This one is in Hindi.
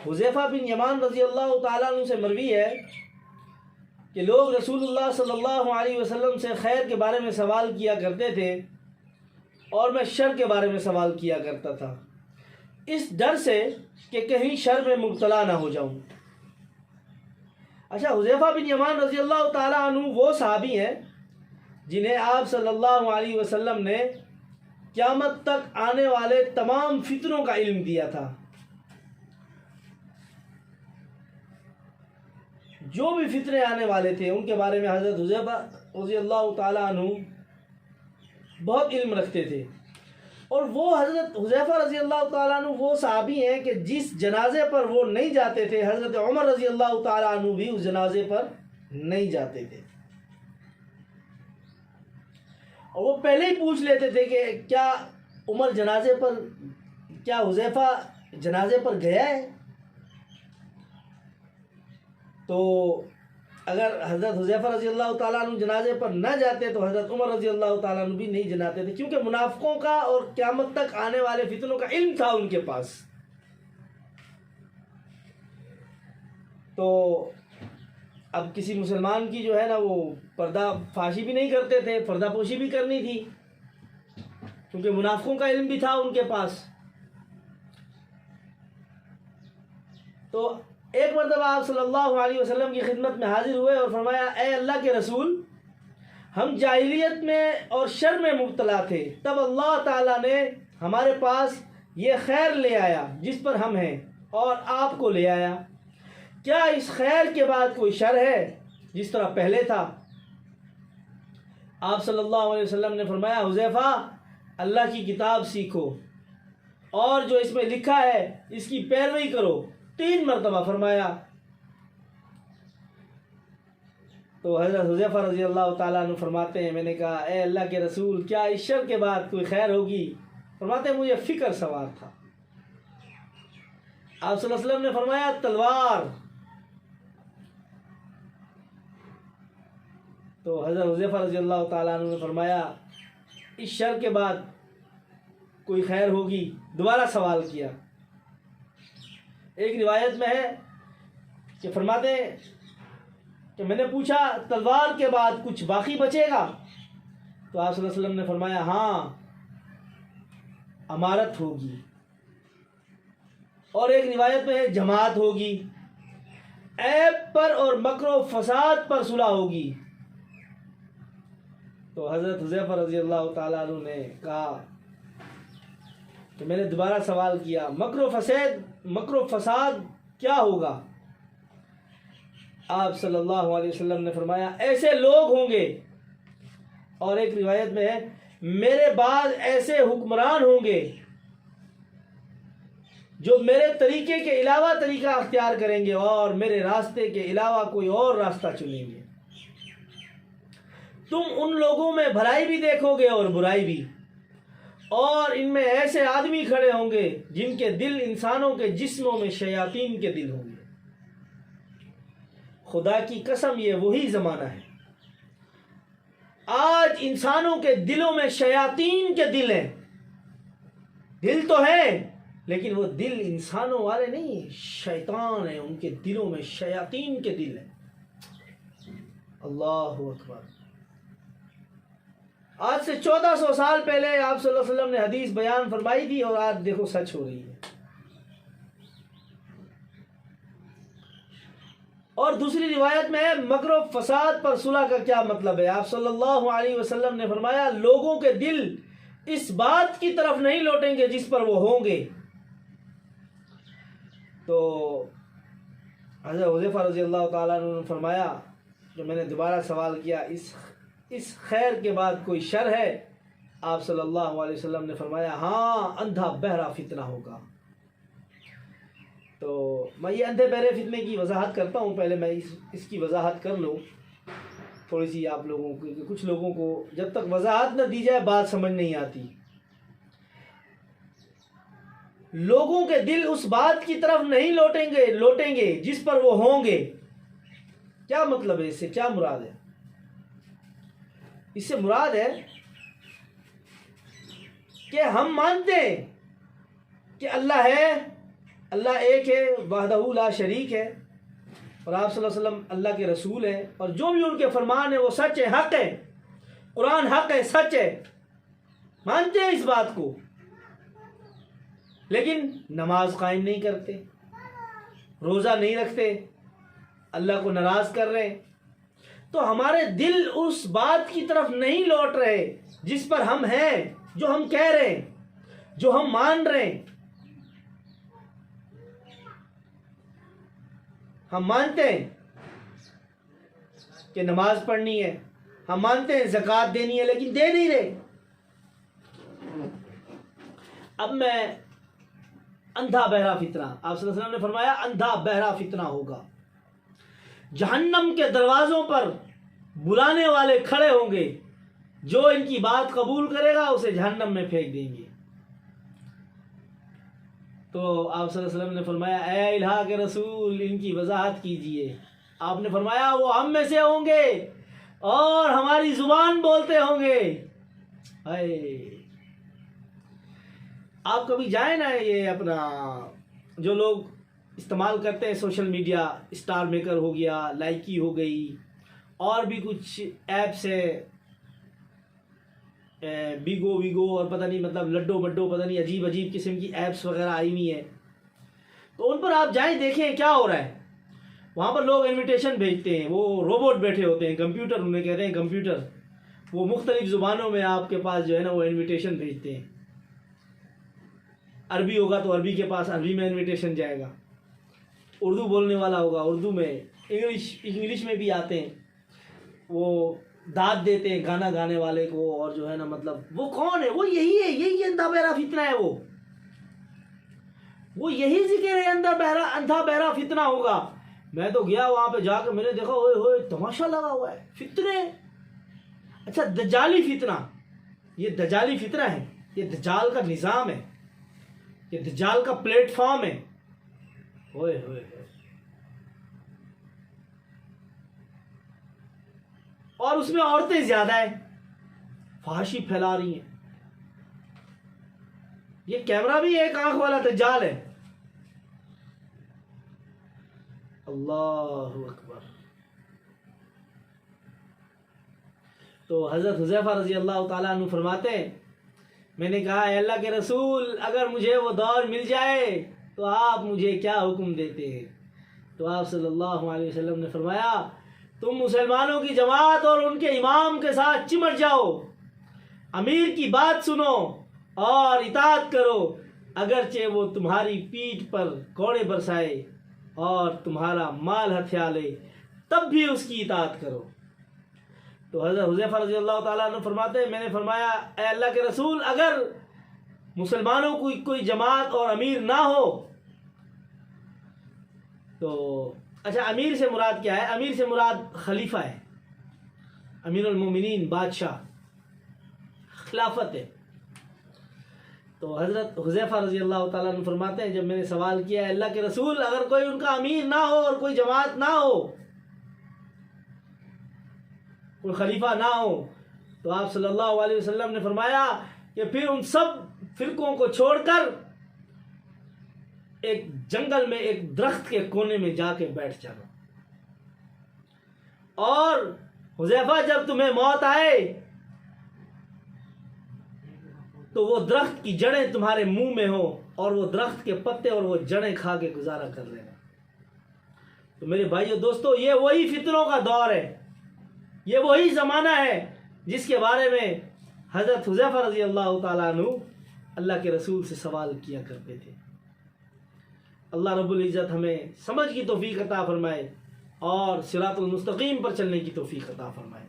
हुज़ैफ़ा बिन यमान रज़ी अल्लाह ताला अन्हु से मरवी है कि लोग रसूलुल्लाह सल्लल्लाहु अलैहि वसल्लम से खैर के बारे में सवाल किया करते थे और मैं शर के बारे में सवाल किया करता था, इस डर से कि कहीं शर में मुब्तला ना हो जाऊं। अच्छा, हुज़ैफ़ा बिन यमान रज़ी अल्लाह ताला अन्हु वो सहाबी हैं जिन्हें आप सल्लल्लाहु अलैहि वसल्लम ने क़यामत तक आने वाले तमाम फितनों का इल्म दिया था। जो भी फितने आने वाले थे उनके बारे में हज़रत हुज़ैफ़ा रज़ी अल्लाह ताला अन्हु बहुत इल्म रखते थे। और वो हज़रत हुज़ैफ़ा रज़ी अल्लाह ताला अन्हु वो सहाबी हैं कि जिस जनाजे पर वो नहीं जाते थे, हज़रत उमर रज़ी अल्लाह ताला अन्हु भी उस जनाजे पर नहीं जाते थे। और वो पहले ही पूछ लेते थे कि क्या उमर जनाजे पर, क्या हुज़ैफ़ा जनाजे पर गया है? तो अगर हज़रत हुज़ैफ़ा रज़ी अल्लाह ताला अन्हु जनाजे पर न जाते तो हज़रत उमर रज़ी अल्लाह ताला अन्हु भी नहीं जनाते थे, क्योंकि मुनाफ़िकों का और क़यामत तक आने वाले फितनों का इल्म था उनके पास। तो अब किसी मुसलमान की जो है ना वो पर्दा फाशी भी नहीं करते थे, पर्दापोशी भी करनी थी, क्योंकि मुनाफ़िकों का इल्म भी था उनके पास। तो एक मरतबा आप सल्लल्लाहु अलैहि वसल्लम की खिदमत में हाजिर हुए और फरमाया, ए अल्लाह के रसूल, हम जाहिलियत में और शर में मुब्तला थे, तब अल्लाह ताला ने हमारे पास ये खैर ले आया जिस पर हम हैं और आपको ले आया। क्या इस खैर के बाद कोई शर है जिस तरह पहले था? आप सल्लल्लाहु अलैहि वसल्लम ने फरमाया, हुज़ैफ़ा, अल्लाह की किताब सीखो और जो इसमें लिखा है इसकी पैरवी करो। 3 मरतबा फरमाया। तो हज़रत हुज़ैफ़ा रज़ी अल्लाह ताला अन्हु फरमाते हैं, मैंने कहा, ए अल्लाह के रसूल, क्या इस शर के बाद कोई खैर होगी? फरमाते हैं, मुझे फ़िक्र सवार था। आप सल्लल्लाहु अलैहि वसल्लम ने फरमाया, तलवार। तो हज़रत हुज़ैफ़ा रज़ी अल्लाह ताला अन्हु ने फरमाया, इस शर के बाद कोई खैर होगी? दोबारा सवाल किया। एक रिवायत में है कि फरमाते हैं कि मैंने पूछा, तलवार के बाद कुछ बाकी बचेगा? तो आप सल्लल्लाहु अलैहि वसल्लम ने फरमाया, हाँ, अमारत होगी। और एक रिवायत में है, जमात होगी, ऐब पर और मकरो फसाद पर सुलह होगी। तो हज़रत हुज़ैफ़ा रज़ी अल्लाह ताला अन्हु ने कहा कि मैंने दोबारा सवाल किया, मकरो फसाद क्या होगा? आप सल्लल्लाहु अलैहि वसल्लम ने फरमाया, ऐसे लोग होंगे। और एक रिवायत में है, मेरे बाद ऐसे हुक्मरान होंगे जो मेरे तरीके के अलावा तरीका अख्तियार करेंगे और मेरे रास्ते के अलावा कोई और रास्ता चुनेंगे। तुम उन लोगों में भलाई भी देखोगे और बुराई भी, और इनमें ऐसे आदमी खड़े होंगे जिनके दिल इंसानों के जिस्मों में शयातीन के दिल होंगे। खुदा की कसम, ये वही ज़माना है। आज इंसानों के दिलों में शयातीन के दिल हैं। दिल तो है लेकिन वो दिल इंसानों वाले नहीं, शैतान है उनके दिलों में, शयातीन के दिल हैं। अल्लाहु अकबर। आज से 1400 साल पहले आप सल्लल्लाहु अलैहि वसल्लम ने हदीस बयान फरमाई थी और आज देखो सच हो रही है। और दूसरी रिवायत में है, मकरो फसाद पर सुलह का क्या मतलब है? आप सल्लल्लाहु अलैहि वसल्लम ने फरमाया, लोगों के दिल इस बात की तरफ नहीं लौटेंगे जिस पर वो होंगे। तो हज़रत हुज़ैफ़ा रज़ी अल्लाह ताला अन्हु ने फरमाया, जो मैंने दोबारा सवाल किया, इस खैर के बाद कोई शर है? आप सल्लल्लाहु अलैहि वसल्लम ने फरमाया, हाँ, अंधा बहरा फितना होगा। तो मैं ये अंधे बहरे फितने की वजाहत करता हूँ। पहले मैं इसकी वजाहत कर लूँ थोड़ी सी आप लोगों को। कुछ लोगों को जब तक वजाहत न दी जाए बात समझ नहीं आती। लोगों के दिल उस बात की तरफ नहीं लौटेंगे जिस पर वो होंगे। क्या मतलब है? इससे क्या मुराद है? इससे मुराद है कि हम मानते हैं कि अल्लाह है, अल्लाह एक है, वहदहू ला शरीक है, और आप सल्लल्लाहु अलैहि वसल्लम अल्लाह के रसूल हैं, और जो भी उनके फरमान है वो सच है, हक है। कुरान हक है, सच है, मानते हैं इस बात को, लेकिन नमाज कायम नहीं करते, रोज़ा नहीं रखते, अल्लाह को नाराज़ कर रहे हैं। तो हमारे दिल उस बात की तरफ नहीं लौट रहे जिस पर हम हैं, जो हम कह रहे हैं, जो हम मान रहे हैं। हम मानते हैं कि नमाज पढ़नी है, हम मानते हैं ज़कात देनी है, लेकिन दे नहीं रहे। अब मैं अंधा बहरा फितना, आप सल्लल्लाहु अलैहि वसल्लम ने फरमाया अंधा बहरा फितना होगा, जहन्नम के दरवाज़ों पर बुलाने वाले खड़े होंगे, जो इनकी बात कबूल करेगा उसे जहन्नम में फेंक देंगे। तो आप सल्लल्लाहु अलैहि वसल्लम ने फरमाया ऐ इलाहा के रसूल, इनकी वजाहत कीजिए। आपने फरमाया वो हम में से होंगे और हमारी ज़ुबान बोलते होंगे। हाय, आप कभी जाए ना, ये अपना जो लोग इस्तेमाल करते हैं सोशल मीडिया, स्टार मेकर हो गया, लाइकी हो गई, और भी कुछ ऐप्स है, बिगो विगो और पता नहीं, मतलब लड्डो बड्डो, पता नहीं अजीब अजीब किस्म की ऐप्स वगैरह आई हुई हैं। तो उन पर आप जाएं, देखें क्या हो रहा है। वहाँ पर लोग इनविटेशन भेजते हैं, वो रोबोट बैठे होते हैं, कंप्यूटर उन्हें कहते हैं, कंप्यूटर, वो मुख्तलिफ ज़ुबानों में आपके पास जो है ना वो इनविटेशन भेजते हैं। अरबी होगा तो अरबी के पास अरबी में इनविटेशन जाएगा, उर्दू बोलने वाला होगा उर्दू में, इंग्लिश में भी आते हैं, वो दाद देते हैं गाना गाने वाले को, और जो है ना मतलब वो कौन है, वो यही है, यही अंधा बहरा फितना है, वो यही जिक्र है, अंधा बहरा फितना होगा। मैं तो गया वहाँ पे जाकर, मैंने देखा ओए होए तमाशा लगा हुआ है, फितने। अच्छा, दज्जाली फितना, ये दज्जाली फितना है, ये दज्जाल का निज़ाम है, ये दज्जाल का प्लेटफॉर्म है। ओए होए, और उसमें औरतें ज्यादा है, फाहिशी फैला रही हैं। ये कैमरा भी एक आंख वाला दज्जाल है। अल्लाहु अकबर। तो हज़रत हुज़ैफा रज़ी अल्लाह ताला अन्हु फरमाते हैं, मैंने कहा अल्लाह के रसूल, अगर मुझे वो दौर मिल जाए तो आप मुझे क्या हुक्म देते हैं? तो आप सल्लल्लाहु अलैहि वसल्लम ने फरमाया, तुम मुसलमानों की जमात और उनके इमाम के साथ चिमट जाओ, अमीर की बात सुनो और इताअत करो, अगरचे वो तुम्हारी पीठ पर कोड़े बरसाए और तुम्हारा माल हथिया ले, तब भी उसकी इताअत करो। तो हज़रत हुज़ैफा रज़ी अल्लाह ताला अन्हु फरमाते हैं, मैंने फरमाया ऐ अल्लाह के रसूल, अगर मुसलमानों की कोई जमात और अमीर ना हो तो अच्छा, अमीर से मुराद क्या है? अमीर से मुराद खलीफा है, अमीरुल मोमिनीन, बादशाह, खिलाफत है। तो हज़रत हुज़ैफा रज़ी अल्लाह ताला अन्हु फरमाते हैं, जब मैंने सवाल किया अल्लाह के रसूल, अगर कोई उनका अमीर ना हो और कोई जमात ना हो, कोई खलीफा ना हो, तो आप सल्लल्लाहु अलैहि वसल्लम ने फरमाया कि फिर उन सब फिरकों को छोड़कर एक जंगल में एक दरख्त के कोने में जाके बैठ जाना, और हुज़ैफा जब तुम्हें मौत आए तो वो दरख्त की जड़ें तुम्हारे मुंह में हो और वो दरख्त के पत्ते और वो जड़ें खा के गुजारा कर लेना। तो मेरे भाइयों दोस्तों, ये वही फितनों का दौर है, ये वही ज़माना है जिसके बारे में हज़रत हुज़ैफा रज़ी अल्लाह ताला अन्हु अल्लाह के रसूल से सवाल किया करते थे। अल्लाह रब्बुल इज़्ज़त हमें समझ की तौफीक अता फरमाए और सिरातुल मुस्तकीम पर चलने की तौफीक अता फरमाए।